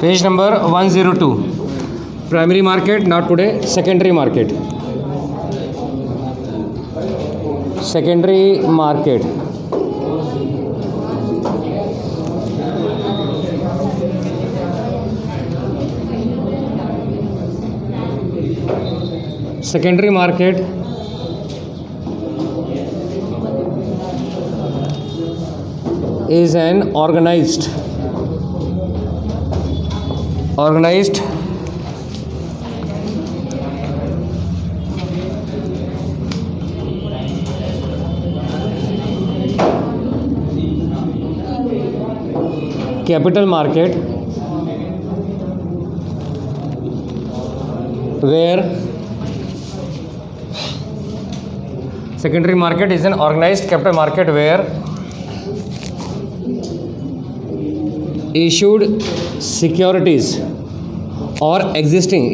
Page number 102. Primary market, not today. Secondary market. Secondary market. Secondary market is an organized capital market where secondary market is an organized capital market where issued securities or existing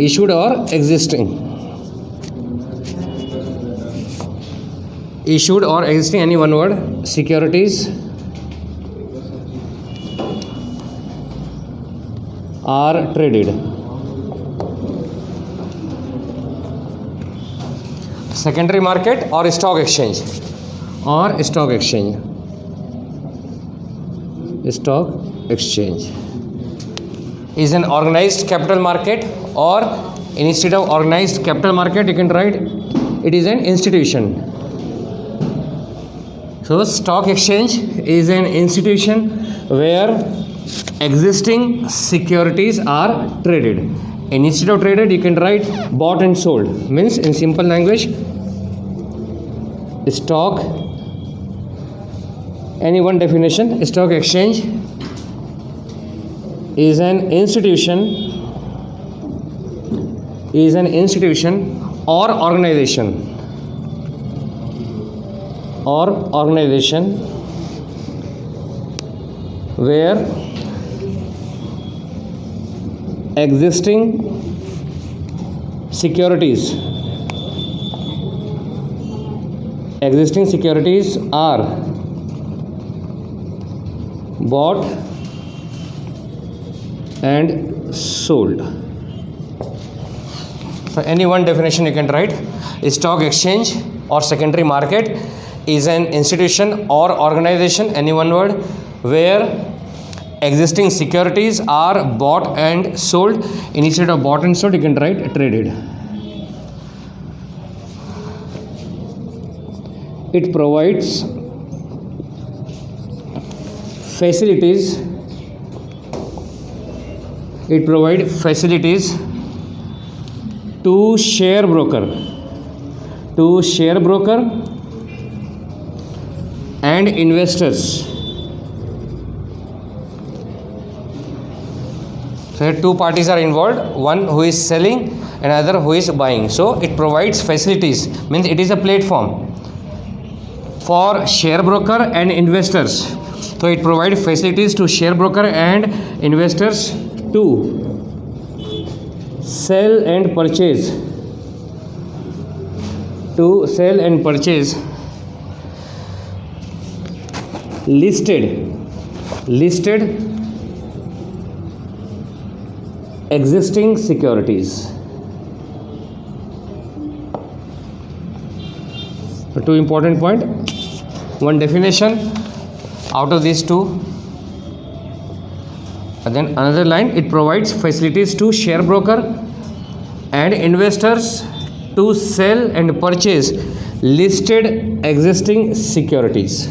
any one word securities are traded. Secondary market or stock exchange is an organized capital market, or instead of organized capital market you can write it is an institution. So stock exchange is an institution where existing securities are traded. Instead of traded you can write bought and sold, means in simple language stock, any one definition, stock exchange is an institution or organization where existing securities are bought and sold. So any one definition you can write. Stock exchange or secondary market is an institution or organization, any one word, where existing securities are bought and sold. Instead of bought and sold you can write traded. It provides facilities to share broker and investors. So here two parties are involved, one who is selling and another who is buying. So it provides facilities, means it is a platform for share broker and investors. So it provides facilities to share broker and investors to sell and purchase listed existing securities. Two important point, one definition out of these two, and then another line, it provides facilities to share broker and investors to sell and purchase listed existing securities.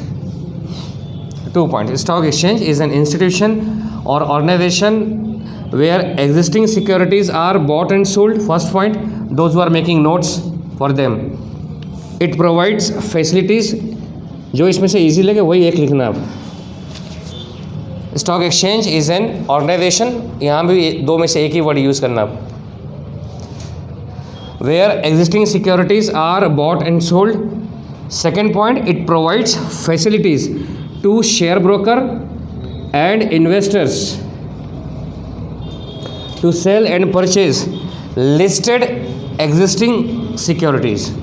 2 points. Stock exchange is an institution or organization where existing securities are bought and sold. First point, those who are making notes for them. It provides facilities, जो इसमें से easy लगे वही एक लिखना आप. Stock exchange is an organisation, यहाँ भी दो में से एक ही वर्ड यूज़ करना आप. Where existing securities are bought and sold. Second point, it provides facilities to share broker and investors to sell and purchase listed existing securities.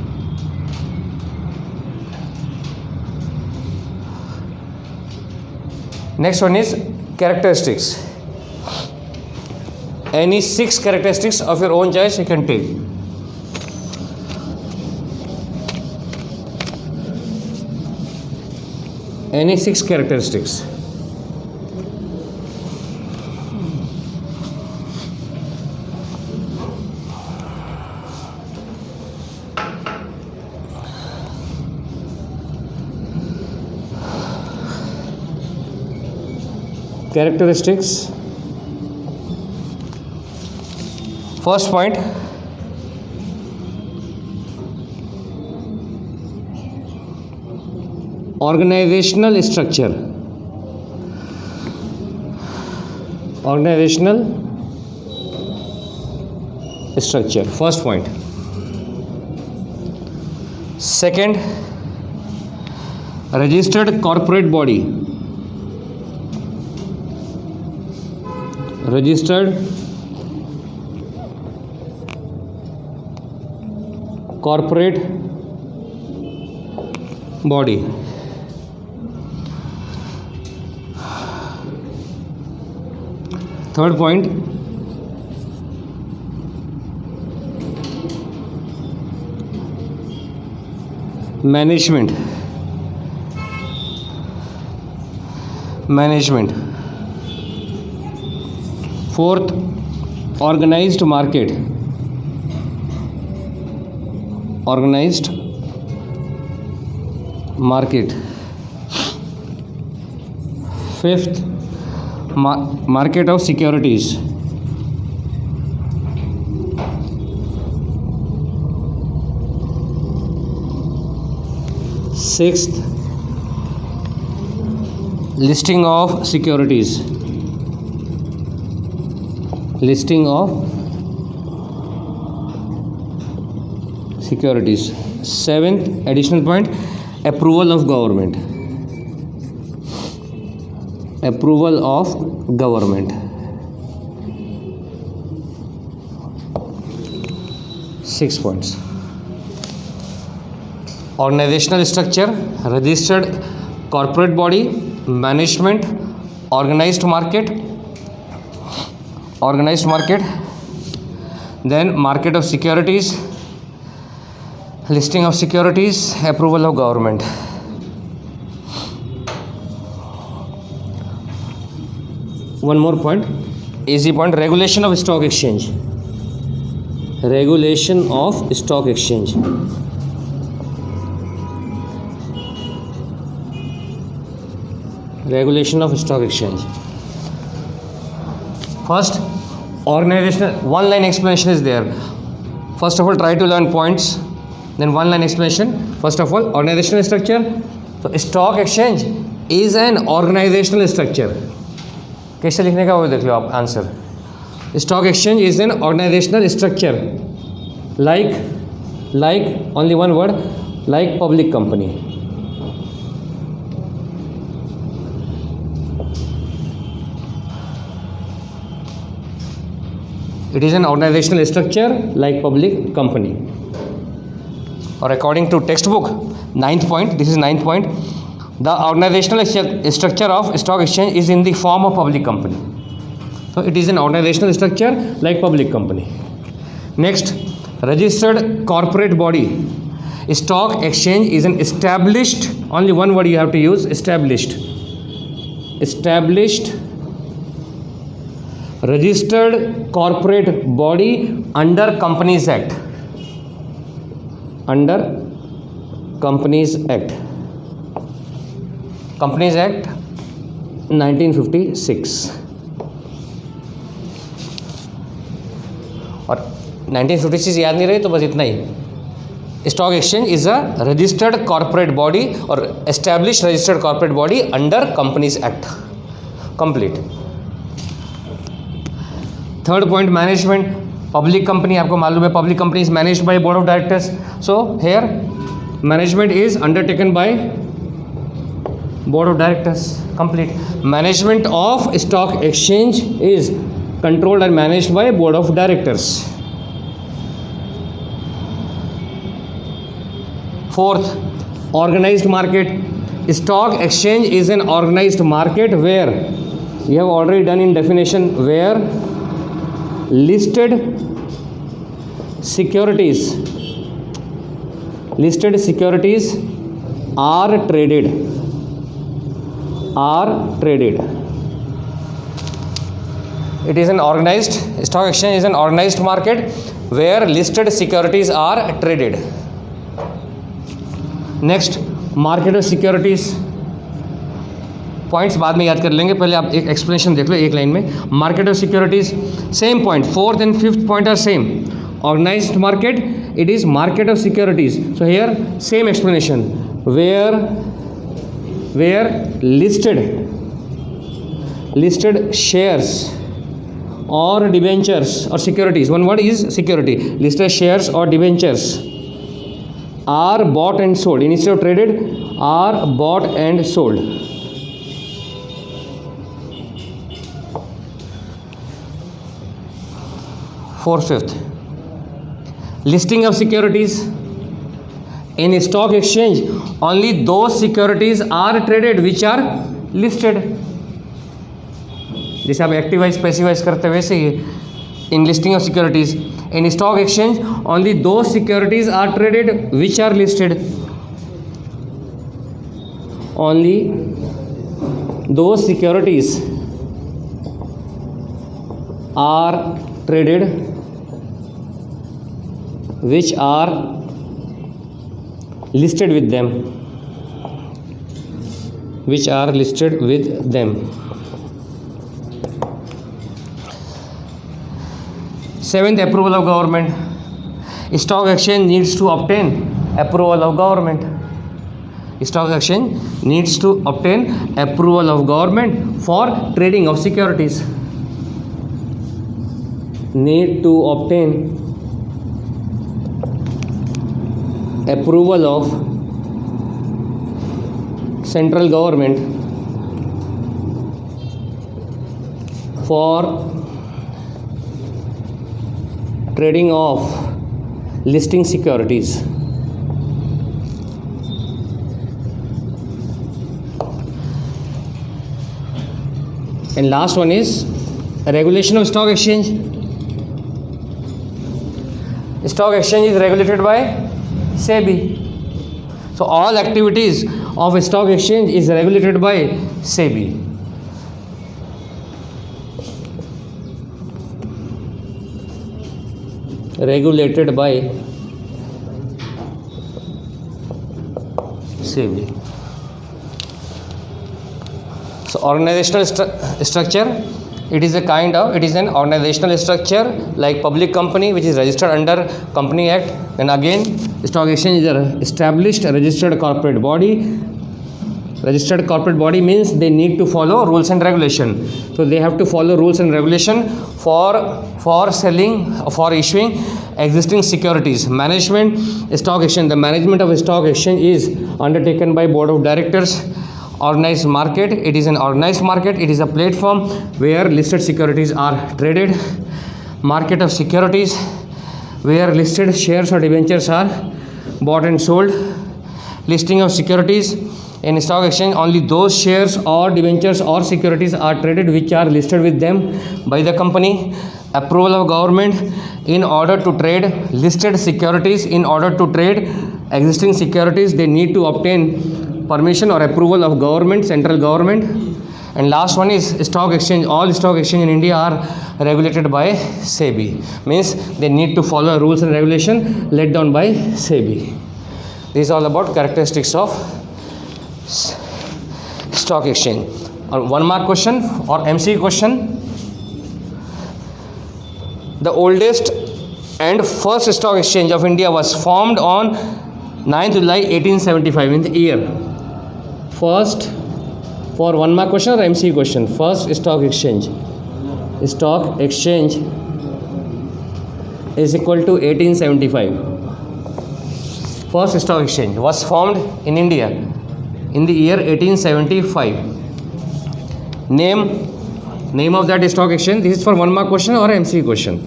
Next one is characteristics. Any 6 characteristics of your own choice you can take. Any 6 characteristics. Characteristics. First point, organizational structure. Organizational structure. First point. Second, registered corporate body. Registered corporate body. Third point, management. Fourth, organized market. Fifth, market of securities. Sixth, listing of securities. Seventh, additional point, approval of government. 6 points. Organizational structure, registered corporate body, management, organized market, then market of securities, listing of securities, approval of government. One more point, easy point, regulation of stock exchange. First, organizational, one line explanation is there. First of all, try to learn points, then one line explanation. First of all, organizational structure. So stock exchange is an organizational structure. कैसे लिखने का वो देख लो आप answer. Stock exchange is an organizational structure, like only one word, like public company. It is an organizational structure like public company. Or according to textbook, 9th point, this is 9th point, the organizational structure of stock exchange is in the form of public company. So it is an organizational structure like public company. Next, registered corporate body. Stock exchange is an established, only one word you have to use, established registered corporate body under Companies Act. Companies Act 1956. और 1956 याद नहीं रही तो बस इतना ही. Stock exchange is a registered corporate body or established registered corporate body under Companies Act. Complete. Third point, management. Public company, आपको मालूम है public company is managed by board of directors. So here management is undertaken by board of directors. Complete. Management of stock exchange is controlled and managed by board of directors. Fourth, organized market. Stock exchange is an organized market where you have already done in definition, where listed securities are traded. It is an organized, stock exchange is an organized market where listed securities are traded. Next, market of securities. Points बाद में याद कर लेंगे, पहले आप एक explanation देख लो एक लाइन में. Market of securities, same point, fourth and fifth point are same. Organised market, it is market of securities. So here same explanation, where listed shares or debentures or securities, one word is security, listed shares or debentures are bought and sold, instead of traded, are bought and sold. Fourth, fifth, listing of securities. In stock exchange, only those securities are traded which are listed. जैसे आप एक्टिवाइज passivise करते हैं वैसे ही in listing of securities. In stock exchange only those securities are traded which are listed. Only those securities are traded which are listed with them. Seventh, approval of government. Stock exchange needs to obtain approval of government. Stock exchange needs to obtain approval of government for trading of securities. Need to obtain approval of central government for trading of listing securities. And last one is regulation of stock exchange. Stock exchange is regulated by SEBI. So all activities of a stock exchange is regulated by SEBI. Regulated by SEBI. So organizational structure. It is an organizational structure like public company which is registered under Company Act. And again, stock exchange is an established registered corporate body. Registered corporate body means they need to follow rules and regulation. So they have to follow rules and regulation for issuing existing securities. Management, stock exchange. The management of a stock exchange is undertaken by board of directors. Organized market, it is an organized market. It is a platform where listed securities are traded. Market of securities, where listed shares or debentures are bought and sold. Listing of securities. In stock exchange, only those shares or debentures or securities are traded which are listed with them by the company. Approval of government. In order to trade listed securities, in order to trade existing securities, they need to obtain permission or approval of government, central government. And last one is stock exchange. All stock exchange in India are regulated by SEBI. Means they need to follow rules and regulation laid down by SEBI. This is all about characteristics of stock exchange. Or 1 mark question or MCQ question. The oldest and first stock exchange of India was formed on 9th July 1875 in the year. First, for 1 mark question or MCQ question, first stock exchange is equal to 1875. First stock exchange was formed in India in the year 1875. Name of that stock exchange. This is for 1 mark question or MCQ question.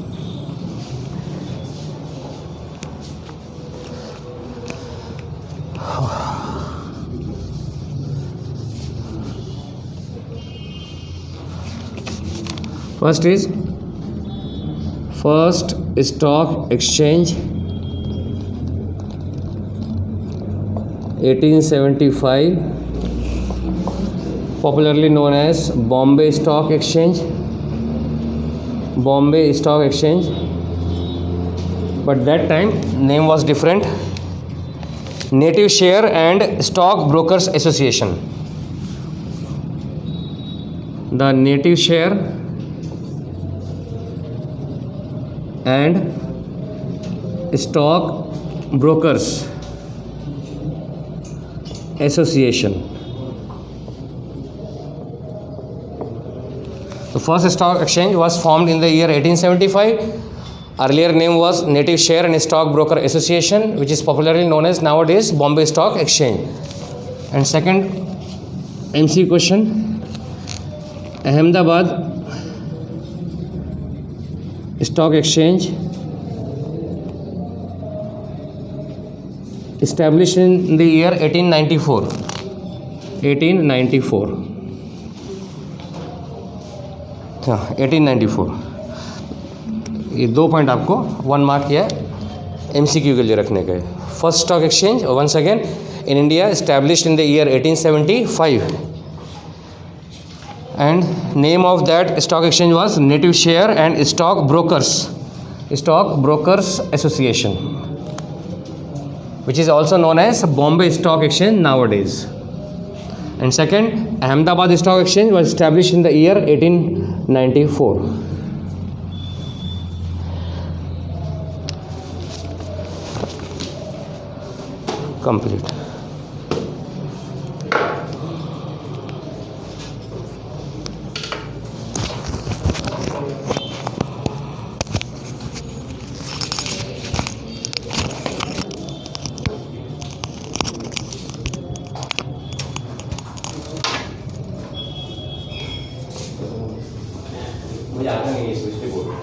First is First stock exchange 1875, popularly known as Bombay Stock Exchange. Bombay Stock Exchange, but that time name was different. Native Share and Stock Brokers Association. The Native Share and Stock Brokers Association. The first stock exchange was formed in the year 1875. Earlier name was Native Share and Stock Broker Association, which is popularly known as nowadays Bombay Stock Exchange. And second MC question, Ahmedabad Stock Exchange established in the year 1894. 1894. ये 2 point आपको 1 mark किया MCQ के लिए रखने के. First stock exchange once again in India established in the year 1875 and name of that stock exchange was Native Share and Stock Brokers Association, which is also known as Bombay Stock Exchange nowadays. And second, Ahmedabad Stock Exchange was established in the year 1894. Complete. मुझे आता नहीं है इसलिए बोल रहा हूँ.